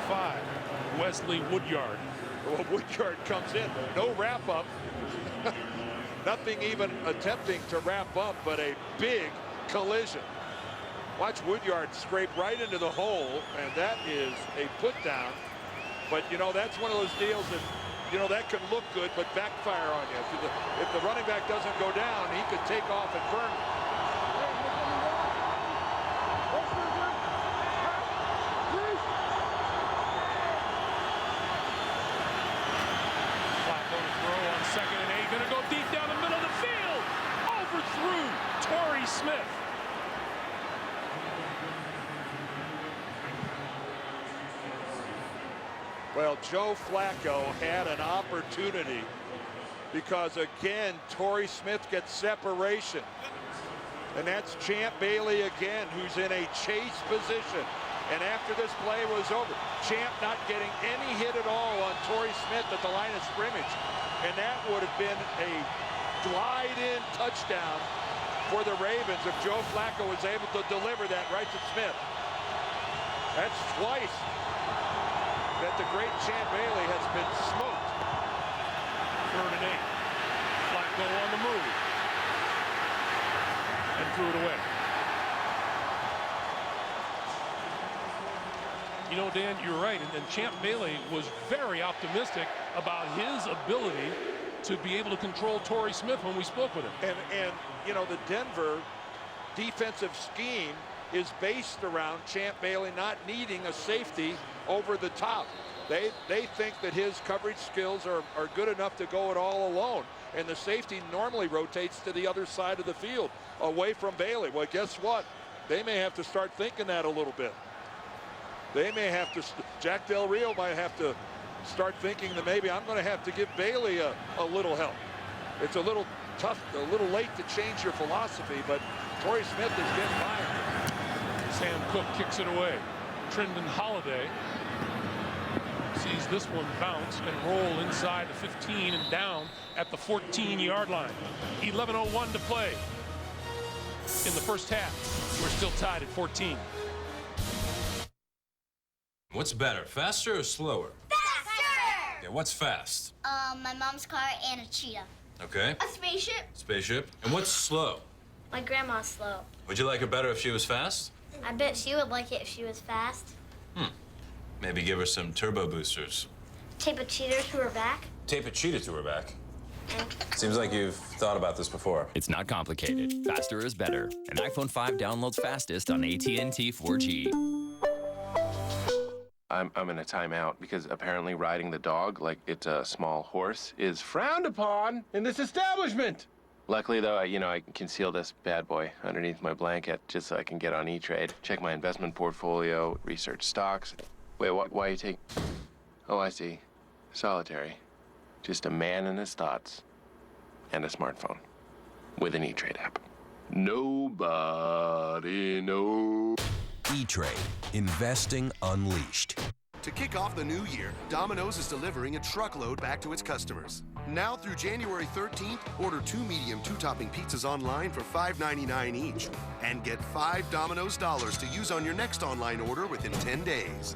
5, Wesley Woodyard. Well, Woodyard comes in, no wrap up. Nothing even attempting to wrap up, but a big collision. Watch Woodyard scrape right into the hole, and that is a put down. But, you know, that's one of those deals that, you know, that can look good, but backfire on you. If the running back doesn't go down, he could take off and burn. Flacco to throw on 2nd and 8. Going to go deep down the middle of the field. Overthrew Torrey Smith. Well, Joe Flacco had an opportunity because, again, Torrey Smith gets separation. And that's Champ Bailey again, who's in a chase position. And after this play was over, Champ not getting any hit at all on Torrey Smith at the line of scrimmage. And that would have been a glide-in touchdown for the Ravens if Joe Flacco was able to deliver that right to Smith. That's twice that the great Champ Bailey has been smoked. 3rd and 8. Flacco on the move. And threw it away. You know, Dan, you're right. And Champ Bailey was very optimistic about his ability to be able to control Torrey Smith when we spoke with him. And you know, the Denver defensive scheme is based around Champ Bailey not needing a safety over the top. They think that his coverage skills are good enough to go it all alone. And the safety normally rotates to the other side of the field, away from Bailey. Well, guess what? They may have to start thinking that a little bit. They may have to, Jack Del Rio might have to start thinking that maybe I'm going to have to give Bailey a little help. It's a little tough, a little late to change your philosophy, but Torrey Smith is getting by. Sam Cook kicks it away. Trendon Holiday sees this one bounce and roll inside the 15 and down at the 14-yard line. 11:01 to play in the first half. We're still tied at 14. What's better, faster or slower? Faster! Yeah, what's fast? My mom's car and a cheetah. Okay. A spaceship. Spaceship. And what's slow? My grandma's slow. Would you like her better if she was fast? I bet she would like it if she was fast. Maybe give her some turbo boosters. Tape a cheetah to her back. Tape a cheetah to her back. And Seems like you've thought about this before. It's not complicated. Faster is better. An iPhone 5 downloads fastest on AT&T 4G. I'm in a timeout because apparently riding the dog like it's a small horse is frowned upon in this establishment. Luckily, though, I can conceal this bad boy underneath my blanket just so I can get on E-Trade, check my investment portfolio, research stocks. Wait, why are you taking... Oh, I see. Solitary. Just a man and his thoughts and a smartphone with an E-Trade app. Nobody knows. E-Trade. Investing unleashed. To kick off the new year, Domino's is delivering a truckload back to its customers. Now through January 13th, order 2 medium 2-topping pizzas online for $5.99 each and get $5 Domino's dollars to use on your next online order within 10 days.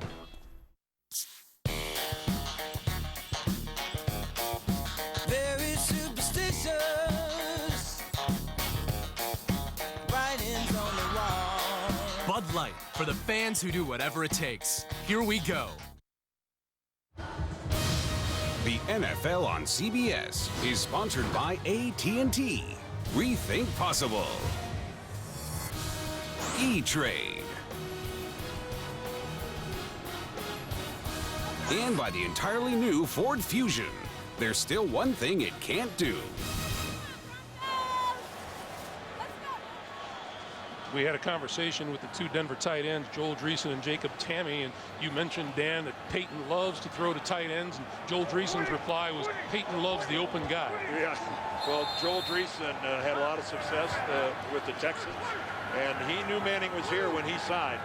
Very superstitious. Writings on the wall. Bud Light, for the fans who do whatever it takes. Here we go. The NFL on CBS is sponsored by AT&T. Rethink possible. E-Trade. And by the entirely new Ford Fusion. There's still one thing it can't do. We had a conversation with the two Denver tight ends, Joel Dreesen and Jacob Tamme, and you mentioned, Dan, that Peyton loves to throw to tight ends, and Joel Dreesen's reply was Peyton loves the open guy. Yeah, well, Joel Dreesen had a lot of success with the Texans, and he knew Manning was here when he signed.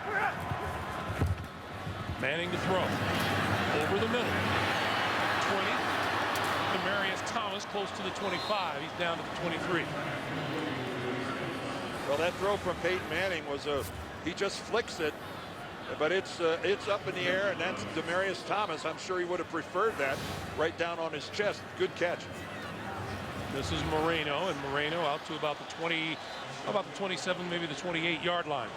Manning to throw. Over the middle. 20. Demaryius Thomas close to the 25. He's down to the 23. Well, that throw from Peyton Manning was he just flicks it But it's up in the air, and that's Demaryius Thomas. I'm sure he would have preferred that right down on his chest. Good catch. This is Moreno, and Moreno out to about the 20, about the 27, maybe the 28-yard line.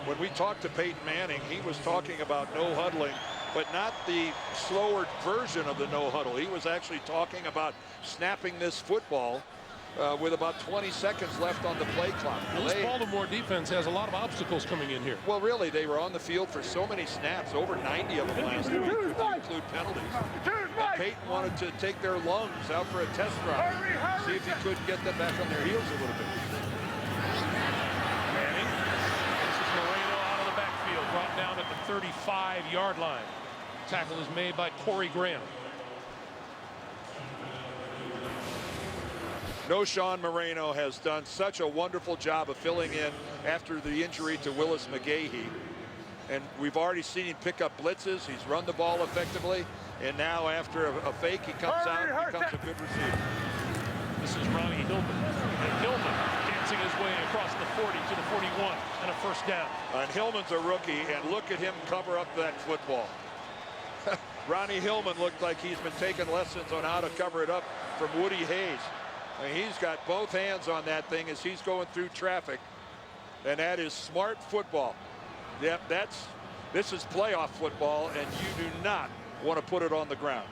When we talked to Peyton Manning, he was talking about no huddling, but not the slower version of the no huddle. He was actually talking about snapping this football with about 20 seconds left on the play clock. Well, this Baltimore defense has a lot of obstacles coming in here. Well, really, they were on the field for so many snaps, over 90 of them last week, if you include penalties. And Peyton wanted to take their lungs out for a test run, see if he could get them back on their heels a little bit. Manning. This is Moreno out of the backfield, brought down at the 35-yard line. Tackle is made by Corey Graham. Knowshon Moreno has done such a wonderful job of filling in after the injury to Willis McGahee. And we've already seen him pick up blitzes. He's run the ball effectively. And now after a fake, he comes out and becomes a good receiver. This is Ronnie Hillman. And Hillman dancing his way across the 40 to the 41 and a first down. And Hillman's a rookie, and look at him cover up that football. Ronnie Hillman looked like he's been taking lessons on how to cover it up from Woody Hayes. I mean, he's got both hands on that thing as he's going through traffic, and that is smart football. Yep, this is playoff football, and you do not want to put it on the ground.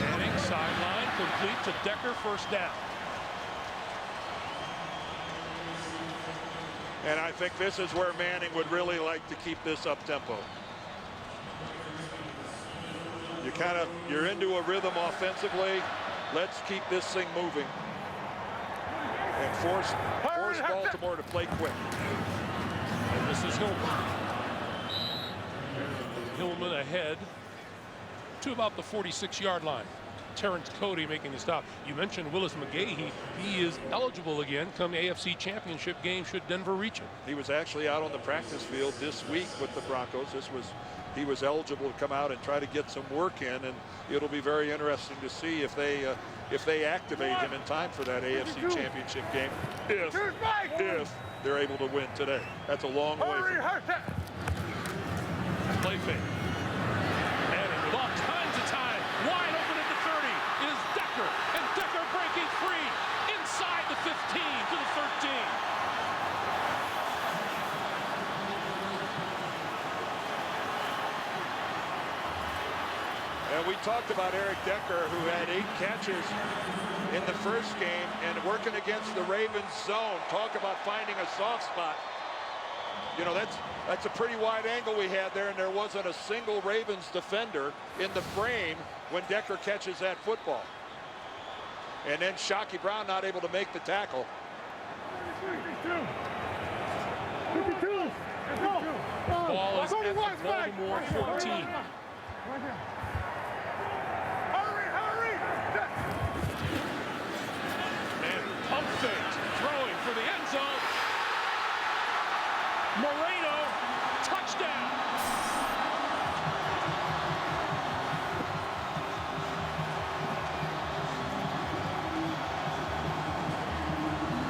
Manning sideline, complete to Decker, first down. And I think this is where Manning would really like to keep this up tempo. You're into a rhythm offensively. Let's keep this thing moving and force Baltimore to play quick. And this is Hillman. Hillman ahead to about the 46-yard line. Terrence Cody making the stop. You mentioned Willis McGahee. He is eligible again come the AFC Championship game should Denver reach it. He was actually out on the practice field this week with the Broncos. He was eligible to come out and try to get some work in, and it'll be very interesting to see if they activate him in time for that AFC Championship game. If they're able to win today. That's a long way from play fake. Manning with all kinds of time. Wide open at the 30 is Decker, and Decker breaking free inside the 15 to the 13. And we talked about Eric Decker, who had 8 catches in the first game and working against the Ravens zone. Talk about finding a soft spot. You know, that's a pretty wide angle we had there, and there wasn't a single Ravens defender in the frame when Decker catches that football. And then Shockey Brown not able to make the tackle. Ball is at the Baltimore 14. Pump fake, throwing for the end zone. Moreno, touchdown.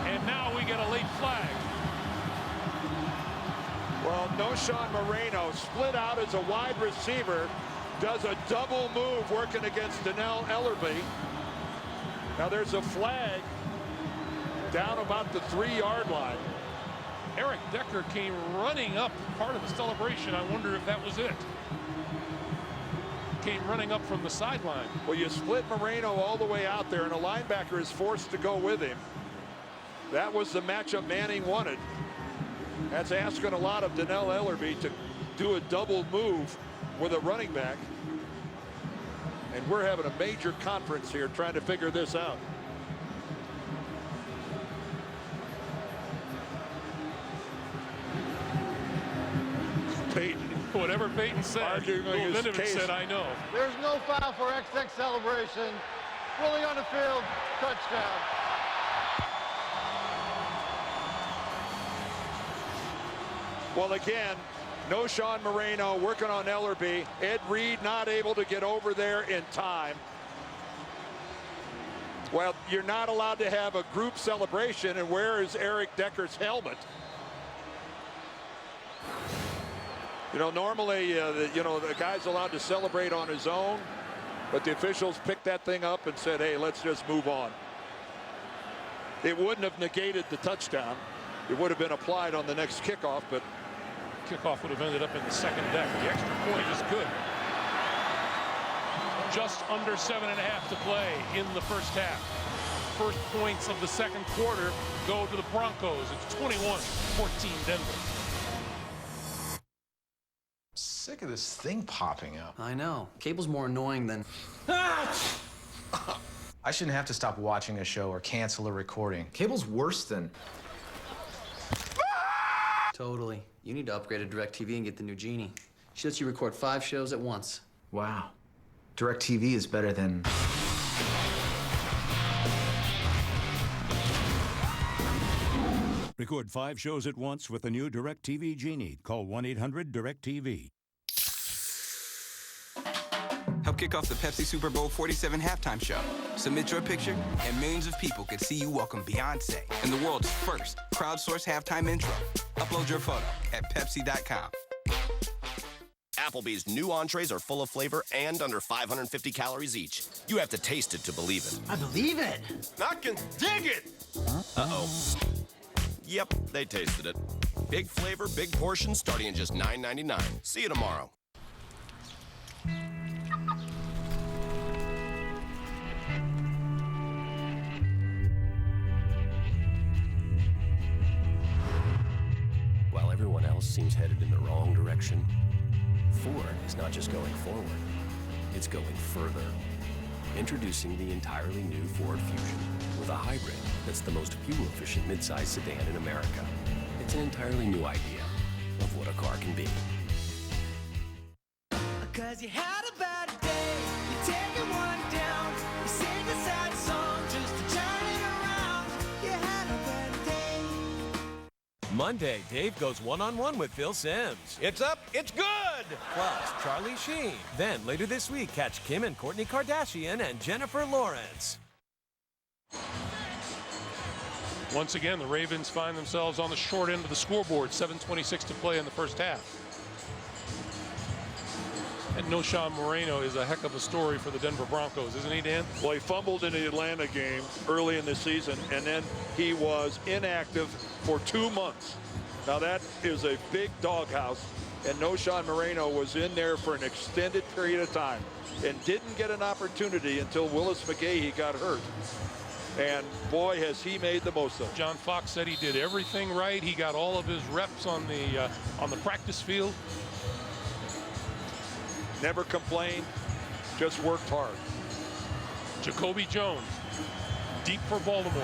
And now we get a late flag. Well, Knowshon Moreno split out as a wide receiver, does a double move working against Dannell Ellerbe. Now there's a flag down about the 3-yard line. Eric Decker came running up, part of the celebration. I wonder if that was it. Came running up from the sideline. Well, you split Moreno all the way out there, and a linebacker is forced to go with him. That was the matchup Manning wanted. That's asking a lot of Dannell Ellerbe to do a double move with a running back. And we're having a major conference here trying to figure this out. Peyton. Whatever Peyton said, Lindemann said, I know. There's no foul for XX celebration. Willie on the field, touchdown. Well, again, Knowshon Moreno working on Ellerbe. Ed Reed not able to get over there in time. Well, you're not allowed to have a group celebration, and where is Eric Decker's helmet? You know, normally, the guy's allowed to celebrate on his own, but the officials picked that thing up and said, hey, let's just move on. It wouldn't have negated the touchdown. It would have been applied on the next kickoff, but Kickoff would have ended up in the second deck. The extra point is good. Just under 7.5 to play in the first half. First points of the second quarter go to the Broncos. It's 21-14 Denver. Sick of this thing popping up. I know. Cable's more annoying than... I shouldn't have to stop watching a show or cancel a recording. Cable's worse than... Totally. You need to upgrade to DirecTV and get the new Genie. She lets you record 5 shows at once. Wow. DirecTV is better than... Record 5 shows at once with the new DirecTV Genie. Call 1-800-DirecTV. Help kick off the Pepsi Super Bowl 47 halftime show. Submit your picture, and millions of people can see you welcome Beyonce in the world's first crowdsourced halftime intro. Upload your photo at Pepsi.com. Applebee's new entrees are full of flavor and under 550 calories each. You have to taste it to believe it. I believe it. I can dig it! Uh-oh. Yep, they tasted it. Big flavor, big portions, starting at just $9.99. See you tomorrow. While everyone else seems headed in the wrong direction, Ford is not just going forward, it's going further. Introducing the entirely new Ford Fusion with a hybrid that's the most fuel-efficient midsize sedan in America. It's an entirely new idea of what a car can be. 'Cause you had a bad day, you take it one down, you sing a sad song just to turn it around. You had a bad day. Monday, Dave goes one-on-one with Phil Simms. It's up, it's good! Plus, Charlie Sheen. Then later this week, catch Kim and Kourtney Kardashian and Jennifer Lawrence. Once again, the Ravens find themselves on the short end of the scoreboard. 7:26 to play in the first half. And Knowshon Moreno is a heck of a story for the Denver Broncos, isn't he, Dan? Well, he fumbled in the Atlanta game early in the season, and then he was inactive for 2 months. Now, that is a big doghouse, and Knowshon Moreno was in there for an extended period of time and didn't get an opportunity until Willis McGahee got hurt. And boy, has he made the most of it. John Fox said he did everything right. He got all of his reps on the practice field. Never complained, just worked hard. Jacoby Jones, deep for Baltimore.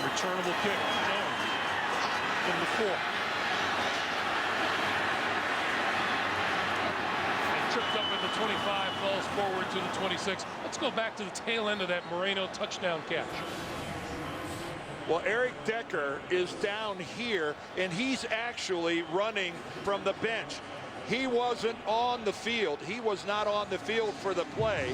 Returnable kick, Jones from the 4. And tripped up at the 25, falls forward to the 26. Let's go back to the tail end of that Moreno touchdown catch. Well, Eric Decker is down here, and he's actually running from the bench. He wasn't on the field. He was not on the field for the play.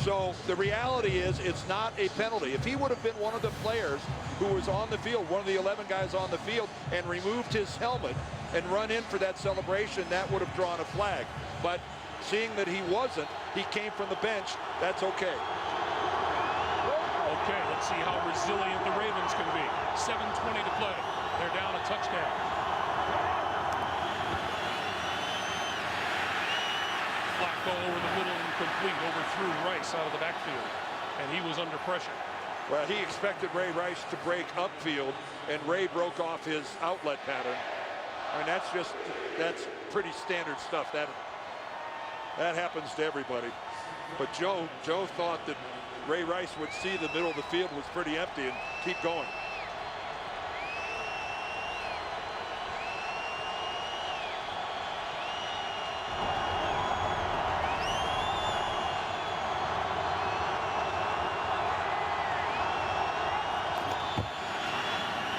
So the reality is it's not a penalty. If he would have been one of the players who was on the field, one of the 11 guys on the field, and removed his helmet and run in for that celebration, that would have drawn a flag. But seeing that he wasn't, he came from the bench, that's okay. Okay, let's see how resilient the Ravens can be. 7:20 to play. They're down a touchdown. Flacco over the middle, incomplete, overthrew Rice out of the backfield, and he was under pressure. Well, he expected Ray Rice to break upfield, and Ray broke off his outlet pattern. I mean, that's pretty standard stuff. That happens to everybody. But Joe thought that Ray Rice would see the middle of the field was pretty empty and keep going.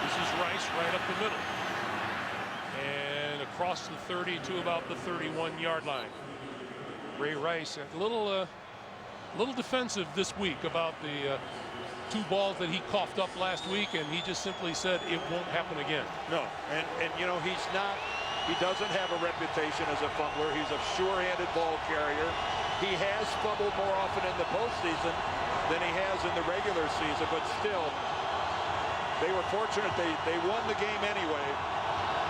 This is Rice right up the middle. And across the 30 to about the 31-yard line. Ray Rice, a little a little defensive this week about the 2 balls that he coughed up last week, and he just simply said it won't happen again. No, and he doesn't have a reputation as a fumbler. He's a sure-handed ball carrier. He has fumbled more often in the postseason than he has in the regular season, but still, they were fortunate. They won the game anyway.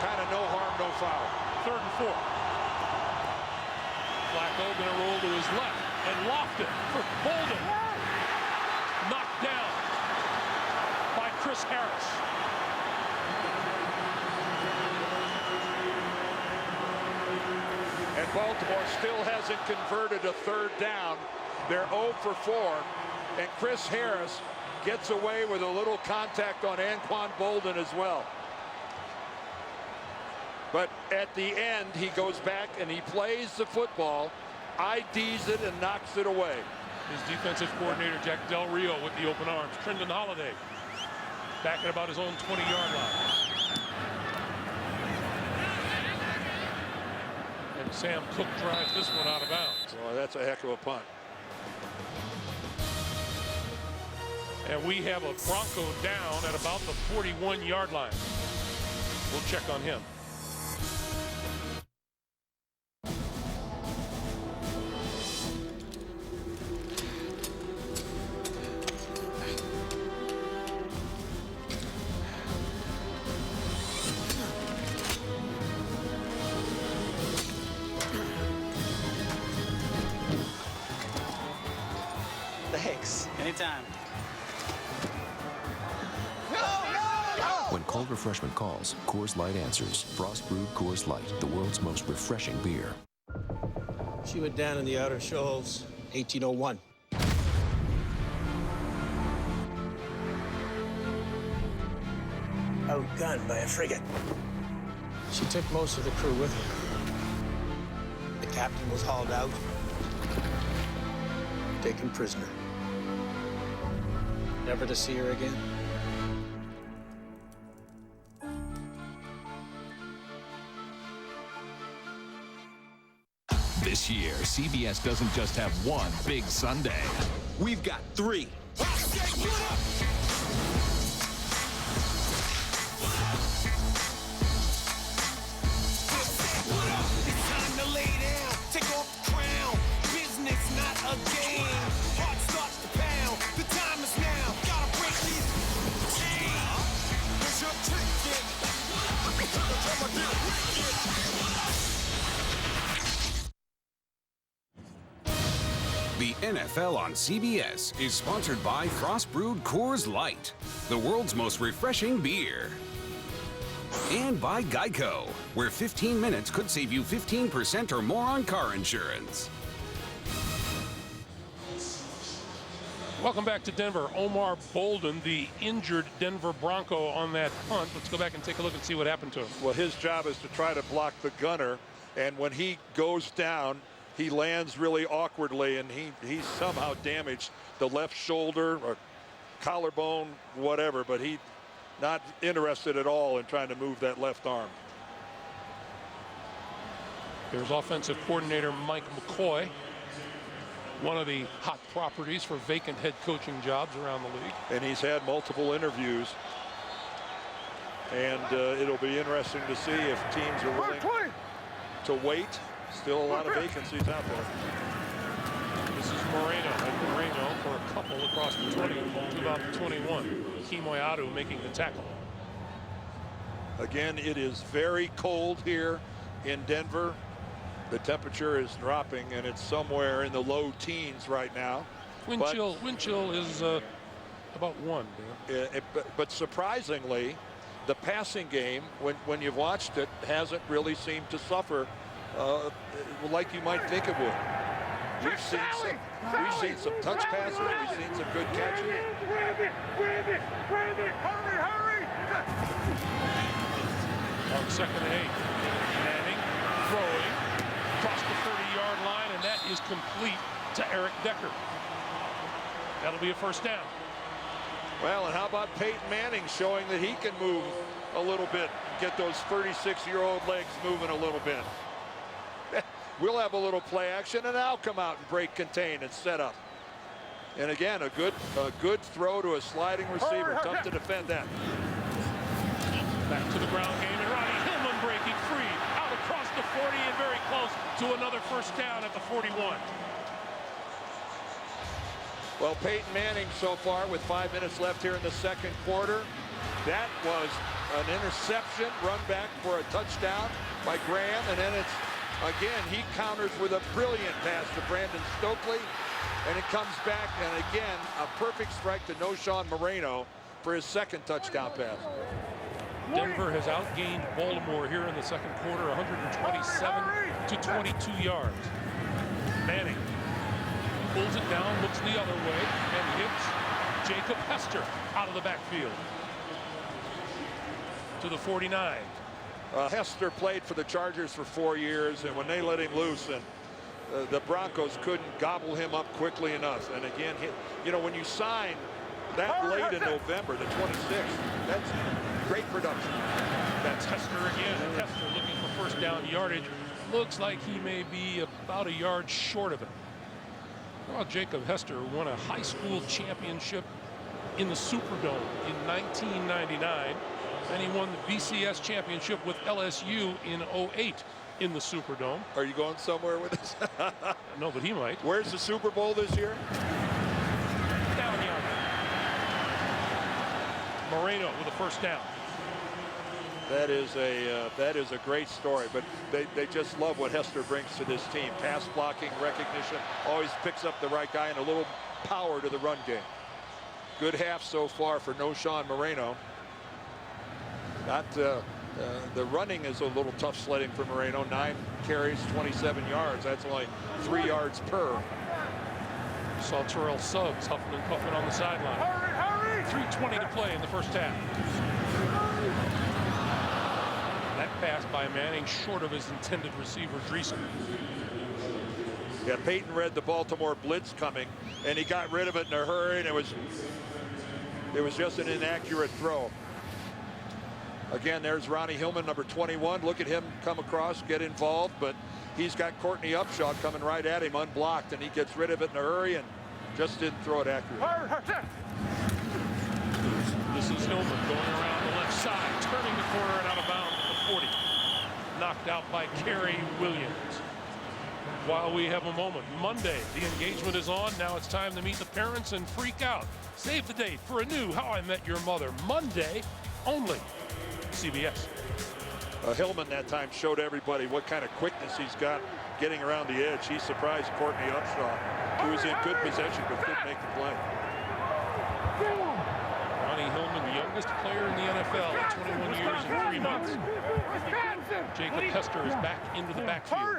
Kind of no harm, no foul. 3rd and 4. Flacco going to roll to his left and loft it for Bolden. Knocked down by Chris Harris. And Baltimore still hasn't converted a 3rd down. They're 0 for 4. And Chris Harris gets away with a little contact on Anquan Bolden as well. But at the end, he goes back and he plays the football, IDs it, and knocks it away. His defensive coordinator, Jack Del Rio, with the open arms. Trendon Holiday back at about his own 20-yard line. And Sam Cook drives this one out of bounds. Well, that's a heck of a punt. And we have a Bronco down at about the 41-yard line. We'll check on him. Thanks. Anytime. When cold refreshment calls, Coors Light answers. Frost brewed Coors Light, the world's most refreshing beer. She went down in the Outer Shoals, 1801. Outgunned by a frigate. She took most of the crew with her. The captain was hauled out, taken prisoner. Never to see her again. This year, CBS doesn't just have one big Sunday. We've got 3. The NFL on CBS is sponsored by Frost Brewed Coors Light, the world's most refreshing beer. And by Geico, where 15 minutes could save you 15% or more on car insurance. Welcome back to Denver. Omar Bolden, the injured Denver Bronco on that punt. Let's go back and take a look and see what happened to him. Well, his job is to try to block the gunner, and when he goes down, he lands really awkwardly, and he somehow damaged the left shoulder or collarbone, whatever, but he's not interested at all in trying to move that left arm. There's offensive coordinator Mike McCoy, one of the hot properties for vacant head coaching jobs around the league. And he's had multiple interviews, and it'll be interesting to see if teams are willing to wait. Still a lot of vacancies out there. This is Moreno, and Moreno for a couple across the 20 to about the 21. Kimoyadu making the tackle. Again, it is very cold here in Denver. The temperature is dropping, and it's somewhere in the low teens right now. Wind chill is about 1. But surprisingly, the passing game, when you've watched it, hasn't really seemed to suffer like you might think it would. We've seen some touch passes. We've seen some good catches. Hurry! On 2nd and 8, Manning throwing across the 30-yard line, and that is complete to Eric Decker. That'll be a first down. Well, and how about Peyton Manning showing that he can move a little bit, get those 36-year-old legs moving a little bit. We'll have a little play action, and I'll come out and break, contain, and set up. And again, a good throw to a sliding receiver. Tough to defend that. Back to the ground game, and Ronnie Hillman breaking free. Out across the 40 and very close to another first down at the 41. Well, Peyton Manning so far with 5 minutes left here in the second quarter. That was an interception, run back for a touchdown by Graham, and then it's, again, he counters with a brilliant pass to Brandon Stokely, and it comes back, and again, a perfect strike to Knowshon Moreno for his second touchdown pass. Denver has outgained Baltimore here in the second quarter, 127 to 22 yards. Manning pulls it down, looks the other way, and hits Jacob Hester out of the backfield to the 49. Hester played for the Chargers for 4 years, and when they let him loose, and the Broncos couldn't gobble him up quickly enough. And again, you know, when you sign that late in November, the 26th, that's great production. That's Hester again, and Hester looking for first down yardage. Looks like he may be about a yard short of it. Well, Jacob Hester won a high school championship in the Superdome in 1999, and he won the BCS championship with LSU in 08 in the Superdome. Are you going somewhere with this? No, but he might. Where's the Super Bowl this year? Down yonder. Moreno with a first down. That is a great story, but they just love what Hester brings to this team. Pass blocking, recognition, always picks up the right guy, and a little power to the run game. Good half so far for Knowshon Moreno. The running is a little tough sledding for Moreno. 9 carries, 27 yards. That's only 3 yards per. Saw Terrell Suggs huffing and puffing on the sideline. 3:20 to play in the first half. That pass by Manning short of his intended receiver, Dreesen. Yeah, Peyton read the Baltimore blitz coming, and he got rid of it in a hurry, and it was just an inaccurate throw. Again, there's Ronnie Hillman, number 21. Look at him come across, get involved, but he's got Courtney Upshaw coming right at him unblocked, and he gets rid of it in a hurry and just didn't throw it accurately. This is Hillman going around the left side, turning the corner and out of bounds at the 40. Knocked out by Kerry Williams. While we have a moment, Monday, the engagement is on. Now it's time to meet the parents and freak out. Save the date for a new How I Met Your Mother, Monday only. CBS. Hillman that time showed everybody what kind of quickness he's got getting around the edge. He surprised Courtney Upshaw, who was in good possession but couldn't make the play. Ronnie Hillman, the youngest player in the NFL at 21 years and 3 months. Jacob Hester is back into the backfield.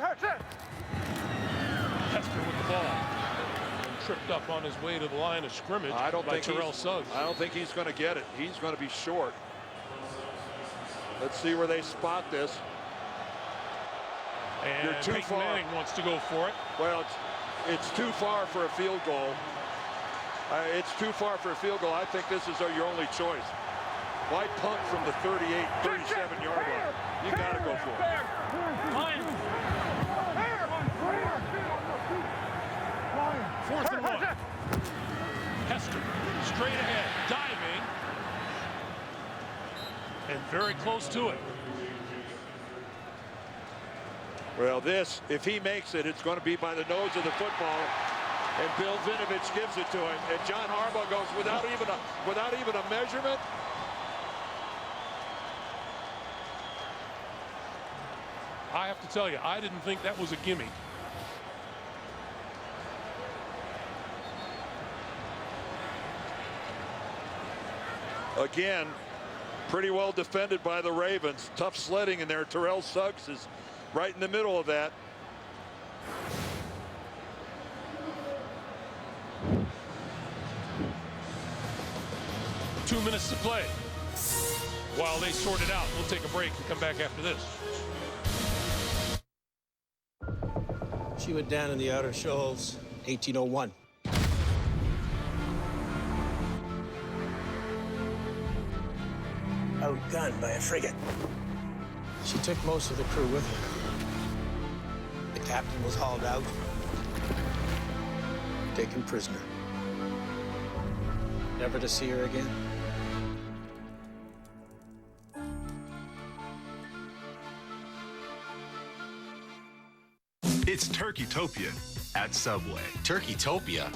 Hester with the ball. And tripped up on his way to the line of scrimmage by Terrell Suggs. I don't think he's going to get it. He's going to be short. Let's see where they spot this. And you're too Peyton far. Manning wants to go for it. Well, it's too far for a field goal. It's too far for a field goal. I think this is your only choice. Why punt from the 38, 37-yard line? You got to go for it. 4th and 1. Hester straight ahead, diving, and very close to it. Well, this, if he makes it, it's going to be by the nose of the football, and Bill Vinovich gives it to him, and John Harbaugh goes without even a measurement. I have to tell you, I didn't think that was a gimme. Again, pretty well defended by the Ravens. Tough sledding in there. Terrell Suggs is right in the middle of that. Two minutes to play. While they sort it out, we'll take a break and come back after this. She went down in the Outer Shoals, 1801. Outgunned by a frigate. She took most of the crew with her. The captain was hauled out, taken prisoner. never to see her again? It's Turkeytopia at Subway. Turkeytopia?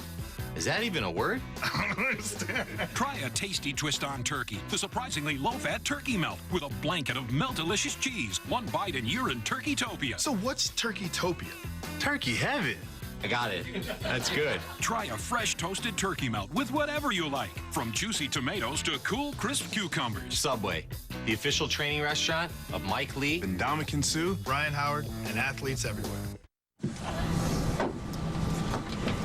Is that even a word? I don't understand. Try a tasty twist on turkey. The surprisingly low-fat turkey melt with a blanket of melt-delicious cheese. One bite and you're in Turkeytopia. So what's Turkeytopia? Turkey heaven. I got it. That's good. Try a fresh toasted turkey melt with whatever you like. From juicy tomatoes to cool, crisp cucumbers. Subway, the official training restaurant of Mike Lee, and Ndamukong Suh, Brian Howard, and athletes everywhere.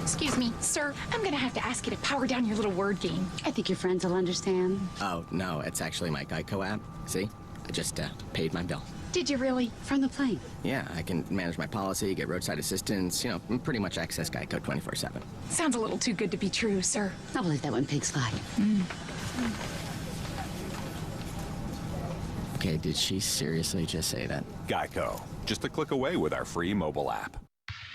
Excuse me, sir. I'm gonna have to ask you to power down your little word game. I think your friends will understand. Oh, no, it's actually my Geico app. See? I just paid my bill. Did you really? From the plane. Yeah, I can manage my policy, get roadside assistance, you know, pretty much access Geico 24/7. Sounds a little too good to be true, sir. I'll believe that when pigs fly. Okay, did she seriously just say that? Geico. Just a click away with our free mobile app.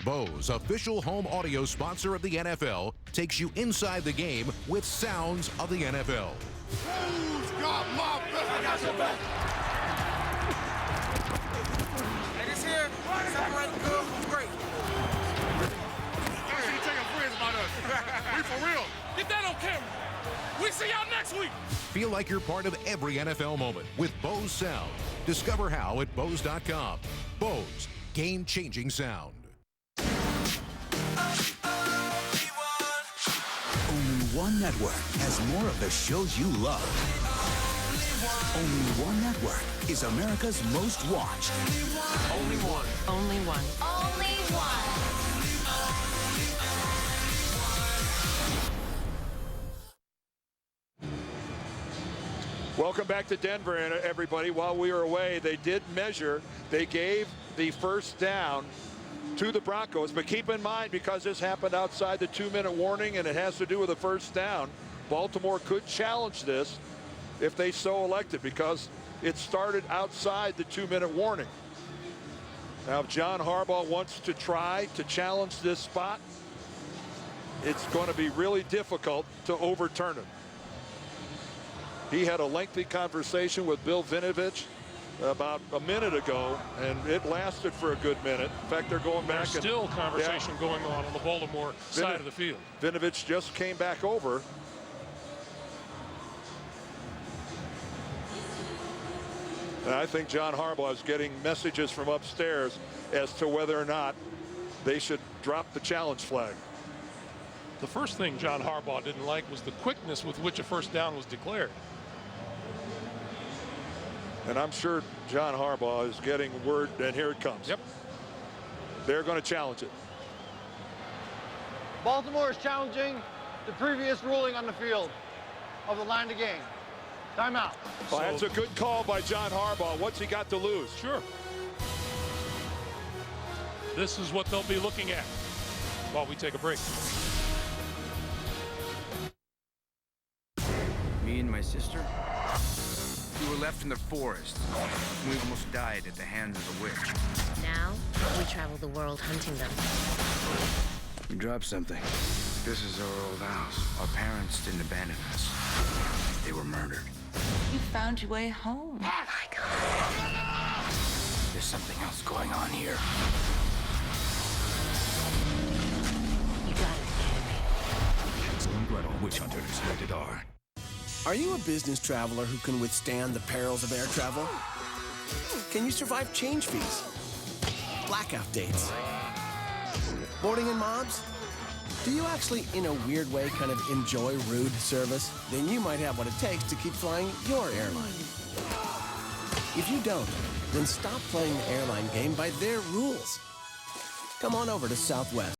Bose, official home audio sponsor of the NFL, takes you inside the game with sounds of the NFL. Who's got my back? I got your back. Ladies here, separate the good from great. Y'all should take a friends about us. We for real. Get that on camera. We see y'all next week. Feel like you're part of every NFL moment with Bose Sound. Discover how at Bose.com. Bose, game-changing sound. Only one network has more of the shows you love. Only one network is America's most watched. Only one. Only one. Only one. Welcome back to Denver, everybody. While we were away, they did measure. They gave the first down to the Broncos, but keep in mind, because this happened outside the 2-minute warning and it has to do with a first down, Baltimore could challenge this if they so elected, because it started outside the 2-minute warning. Now, if John Harbaugh wants to try to challenge this spot, it's going to be really difficult to overturn it. He had a lengthy conversation with Bill Vinovich about a minute ago, and it lasted for a good minute. In fact, they're going back. There's still conversation going on the Baltimore side of the field. Vinovich just came back over. And I think John Harbaugh is getting messages from upstairs as to whether or not they should drop the challenge flag. The first thing John Harbaugh didn't like was the quickness with which a first down was declared. And I'm sure John Harbaugh is getting word, and here it comes. Yep. They're going to challenge it. Baltimore is challenging the previous ruling on the field of the line of the game. Timeout. Well, that's a good call by John Harbaugh. What's he got to lose? Sure. This is what they'll be looking at while we take a break. Me and my sister, we were left in the forest. We almost died at the hands of a witch. Now, we travel the world hunting them. We dropped something. This is our old house. Our parents didn't abandon us. They were murdered. You found your way home. Oh my God. There's something else going on here. You got it, Hansel and Gretel, Witch Hunters, rated R. Are you a business traveler who can withstand the perils of air travel? Can you survive change fees, blackout dates, boarding in mobs? Do you actually, in a weird way, kind of enjoy rude service? Then you might have what it takes to keep flying your airline. If you don't, then stop playing the airline game by their rules. Come on over to Southwest.